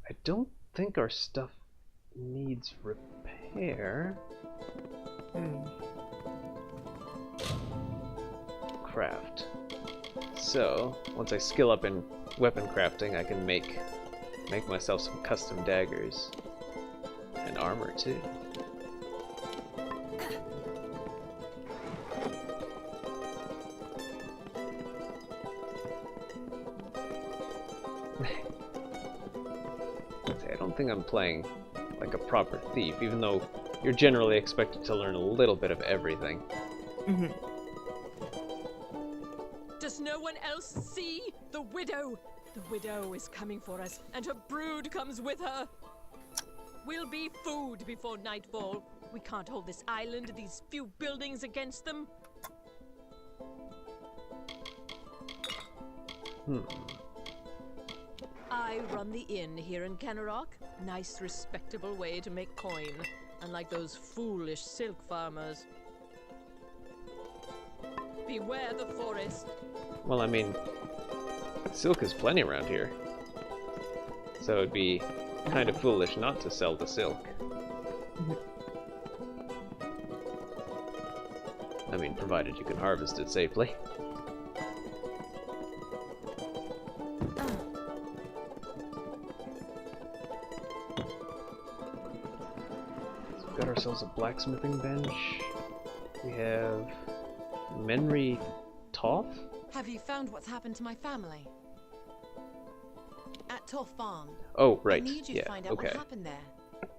I don't think our stuff needs repair. Craft. So, once I skill up in weapon crafting, I can make myself some custom daggers. And armor, too. I don't think I'm playing like a proper thief, even though you're generally expected to learn a little bit of everything. Does no one else see? The widow! The widow is coming for us, and her brood comes with her. We'll be food before nightfall. We can't hold this island and these few buildings against them. I run the inn here in Kennerock. Nice, respectable way to make coin, unlike those foolish silk farmers. Beware the forest. Well, I mean, silk is plenty around here. So it'd be kind of foolish not to sell the silk. I mean, provided you can harvest it safely. So we've got ourselves a blacksmithing bench. We have Menry Toth? Have you found what's happened to my family? At Toff Farm. Oh, right. I need you yeah, to find out okay. what happened there.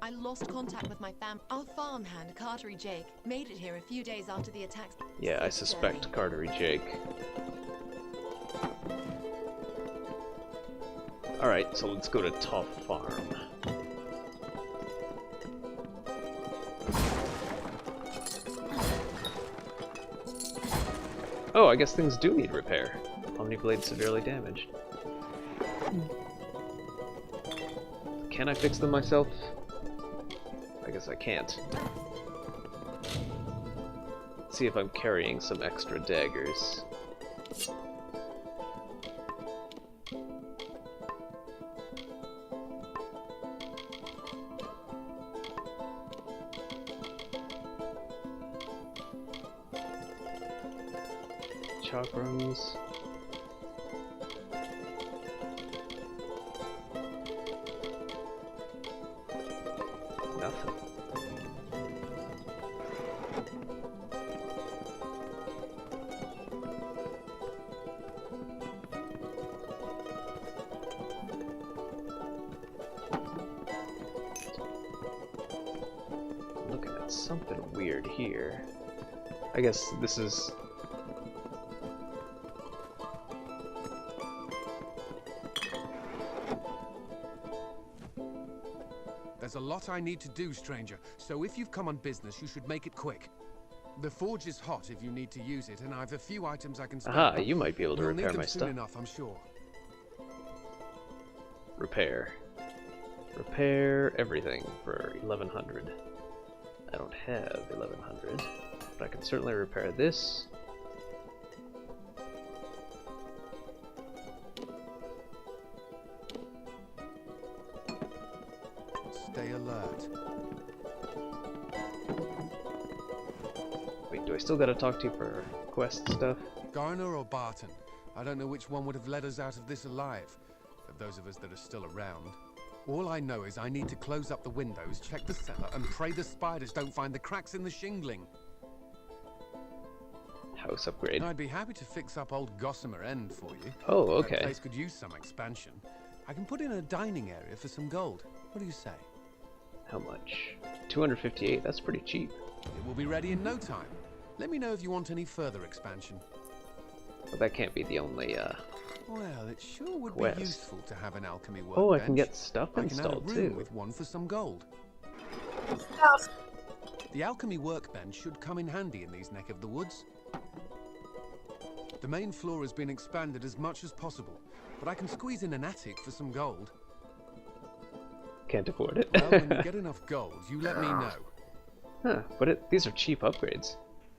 I lost contact with my fam. Our farmhand, Cartery Jake, made it here a few days after the attacks. Yeah, I suspect Cartery Jake. Alright, so let's go to Toff Farm. Oh, I guess things do need repair. Omniblade severely damaged. Can I fix them myself? I guess I can't. Let's see if I'm carrying some extra daggers. Chakrams. Nothing. Looking at something weird here. I guess this is... There's a lot I need to do, stranger, so if you've come on business, you should make it quick. The forge is hot if you need to use it, and I have a few items I can spare. Aha, you might be able to We'll need repair them my soon stuff. enough, I'm sure. Repair. Repair everything for 1100. I don't have 1100, but I can certainly repair this. Stay alert. Wait, do I still gotta talk to you for quest stuff? Garner or Barton? I don't know which one would have led us out of this alive, of those of us that are still around. All I know is I need to close up the windows, check the cellar, and pray the spiders don't find the cracks in the shingling. House upgrade. I'd be happy to fix up old Gossamer End for you. Oh, That okay. place could use some expansion. I can put in a dining area for some gold. What do you say? How much? 258, that's pretty cheap. It will be ready in no time. Let me know if you want any further expansion. But that can't be the only, Well, it sure would quest. be useful to have an alchemy workbench. Oh, I can get stuff I can add a installed room too. with one for some gold. The alchemy workbench should come in handy in these neck of the woods. The main floor has been expanded as much as possible, but I can squeeze in an attic for some gold. Can't afford it. Well, when you get enough gold, you let me know. Huh, but these are cheap upgrades.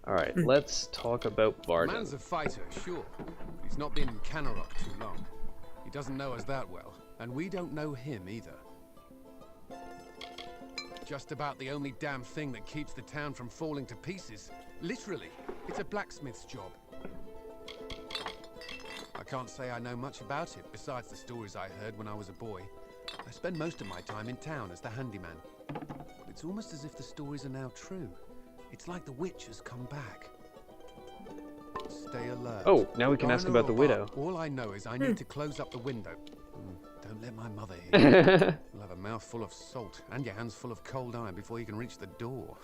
Alright, let's talk about The Barton. man's a fighter, sure, but he's not been in Kennerock too long. He doesn't know us that well, and we don't know him either. just about the only damn thing that keeps the town from falling to pieces. Literally, it's a blacksmith's job. I can't say I know much about it, besides the stories I heard when I was a boy. I spend most of my time in town as the handyman. But it's almost as if the stories are now true. It's like the witch has come back. Stay alert. Oh, now we can ask about the widow. All I know is I need to close up the window. Don't let my mother hear. You'll have a mouth full of salt and your hands full of cold iron before you can reach the door.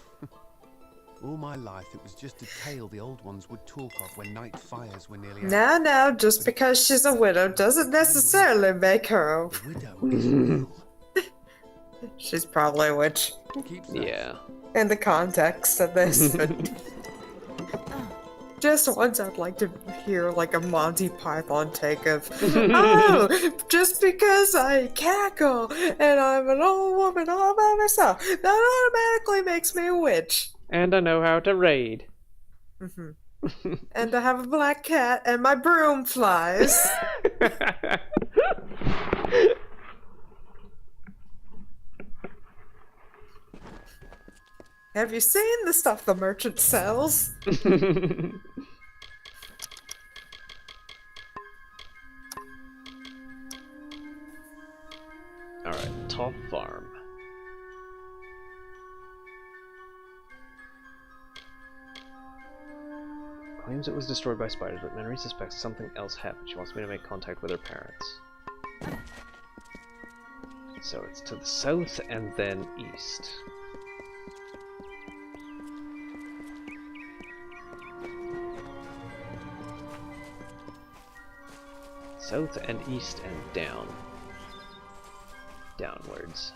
All my life, it was just a tale the old ones would talk of when night fires were nearly out. Now, just because she's a widow doesn't necessarily make her a... The widow is real. She's probably a witch. Keep safe. Yeah. In the context of this, but... Just once I'd like to hear like a Monty Python take of, oh, just because I cackle and I'm an old woman all by myself, that automatically makes me a witch. And I know how to raid. And I have a black cat and my broom flies. Have you seen the stuff the merchant sells? Alright, Top Farm. Claims it was destroyed by spiders, but Memory suspects something else happened. She wants me to make contact with her parents. So it's to the south and then east. South and east and down. Downwards.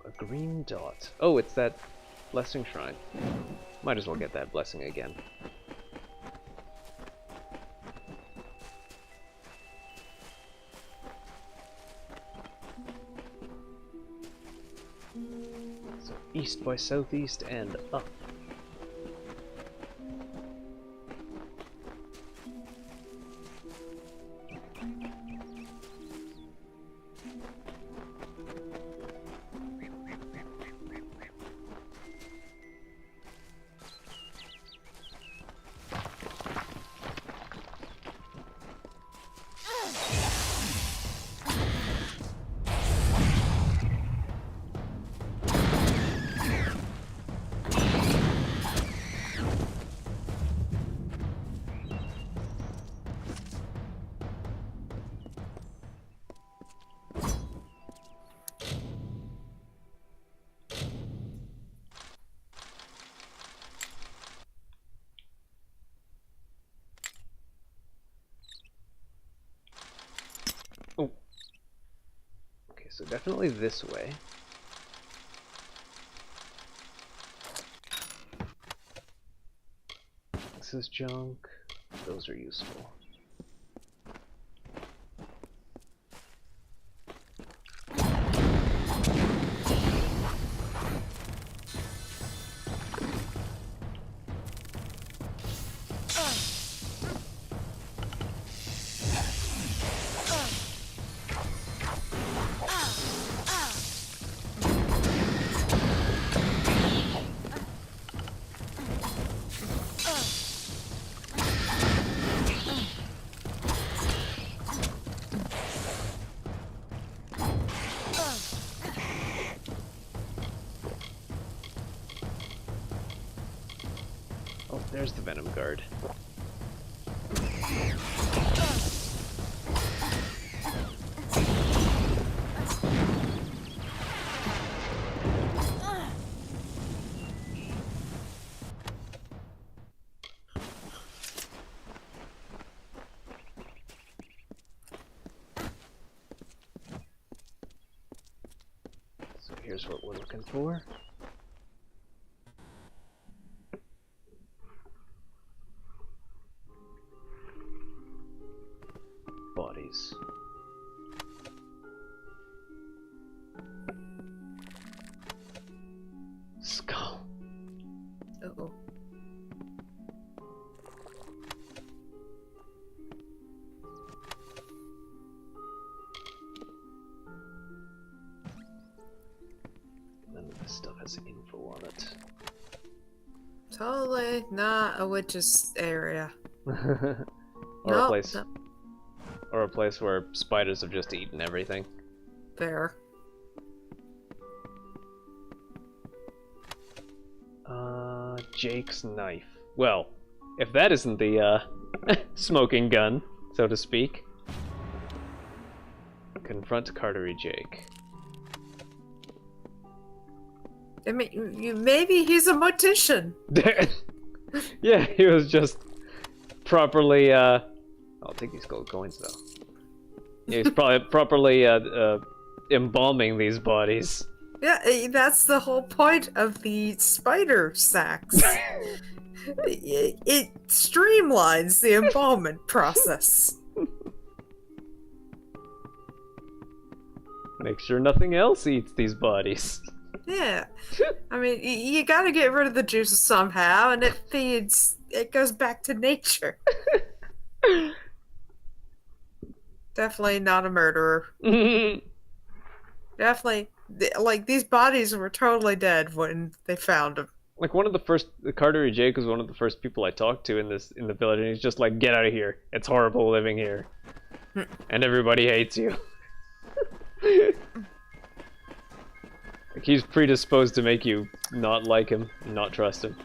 A green dot. Oh, it's that blessing shrine. Might as well get that blessing again. So east by southeast and up. Oh. Okay, so definitely this way. This is junk. Those are useful. Oh, there's the Venom Guard. So here's what we're looking for. bodies. Skull. Uh-oh. None of this stuff has info on it. Totally not a witch's area. Or No, a place. no. Or a place where spiders have just eaten everything. Fair. Jake's knife. Well, if that isn't the, smoking gun, so to speak. Confront Cartery Jake. I mean, maybe he's a mortician. Yeah, he was just properly, I'll take these gold coins, though. He was probably properly, embalming these bodies. Yeah, that's the whole point of the spider sacks. It streamlines the embalmment process. Make sure nothing else eats these bodies. Yeah. I mean, you gotta get rid of the juices somehow, and it goes back to nature. Definitely not a murderer. Definitely, like, these bodies were totally dead when they found them. Like, Cartery Jake was one of the first people I talked to in the village, and he's just like, get out of here. It's horrible living here. And everybody hates you. Like, he's predisposed to make you not like him and not trust him.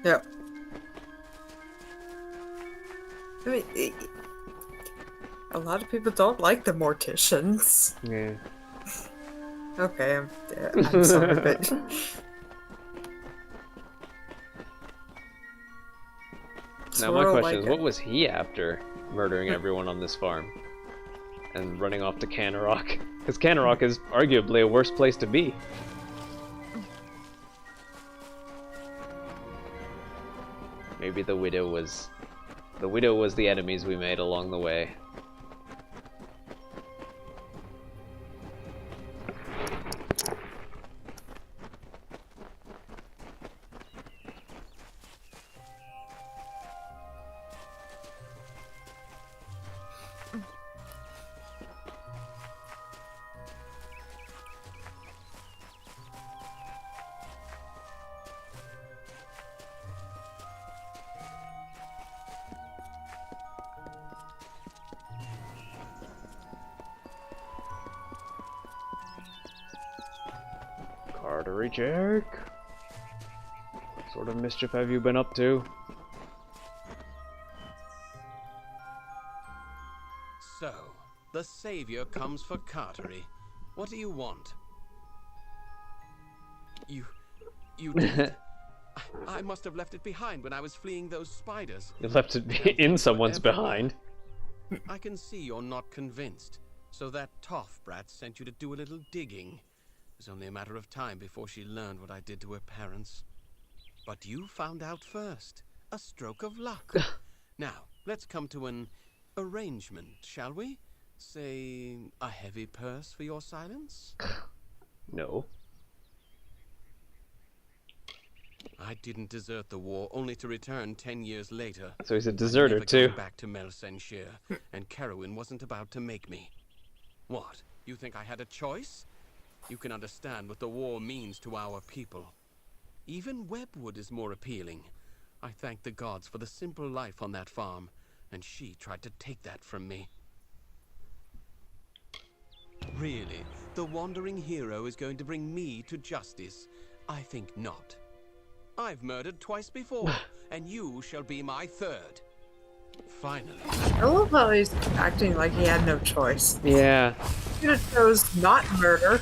Yep. I mean, a lot of people don't like the morticians. Yeah. Okay, I'm sorry, but... Now my question is, what was he after murdering everyone on this farm? And running off to Canarok? Because Canarok is arguably a worse place to be. Maybe the widow was the enemies we made along the way. Cartery Jake? What sort of mischief have you been up to? So, the savior comes for Cartery. What do you want? You did? I must have left it behind when I was fleeing those spiders. You left it in someone's behind. I can see you're not convinced. So that toff brat sent you to do a little digging. It was only a matter of time before she learned what I did to her parents. But you found out first. A stroke of luck. Now, let's come to an arrangement, shall we? Say, a heavy purse for your silence? No. I didn't desert the war, only to return 10 years later. So he's a deserter, too. Back to Melsenshire, and Carowin wasn't about to make me. What? You think I had a choice? You can understand what the war means to our people. Even Webwood is more appealing. I thank the gods for the simple life on that farm, and she tried to take that from me. Really, the wandering hero is going to bring me to justice? I think not. I've murdered twice before, and you shall be my third. Finally. I love how he's acting like he had no choice. Yeah. He just chose not murder.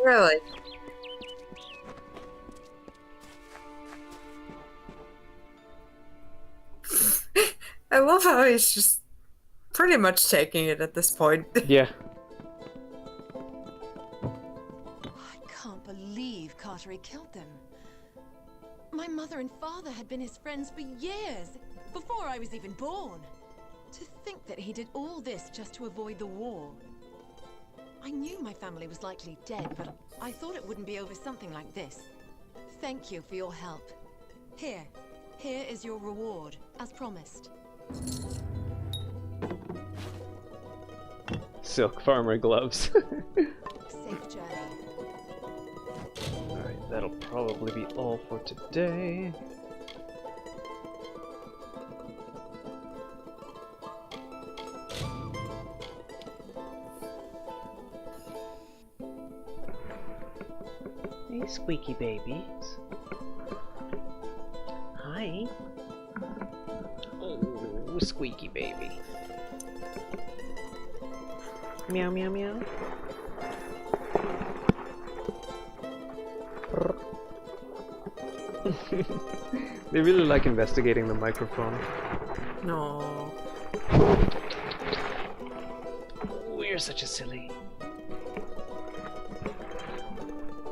Really? I love how he's just pretty much taking it at this point. Yeah. I can't believe Cartery killed them. My mother and father had been his friends for years, before I was even born. To think that he did all this just to avoid the war. I knew my family was likely dead, but I thought it wouldn't be over something like this. Thank you for your help. Here is your reward, as promised. Silk farmer gloves. Safe journey. Alright, that'll probably be all for today. Hey, squeaky babies. Hi. Oh, squeaky baby. Meow, meow, meow. They really like investigating the microphone. No. Oh, you're such a silly.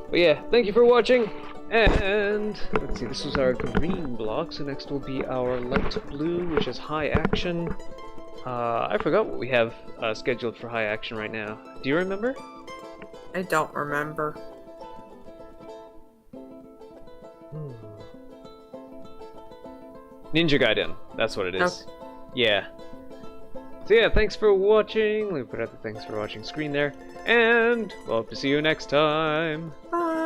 But yeah, thank you for watching, and let's see, this was our green block, so next will be our light blue, which is high action. I forgot what we have scheduled for high action right now. Do you remember? I don't remember. Ninja Gaiden, that's what it is. Okay. Yeah. So yeah, thanks for watching. Let me put out the thanks for watching screen there. And we'll hope to see you next time. Bye.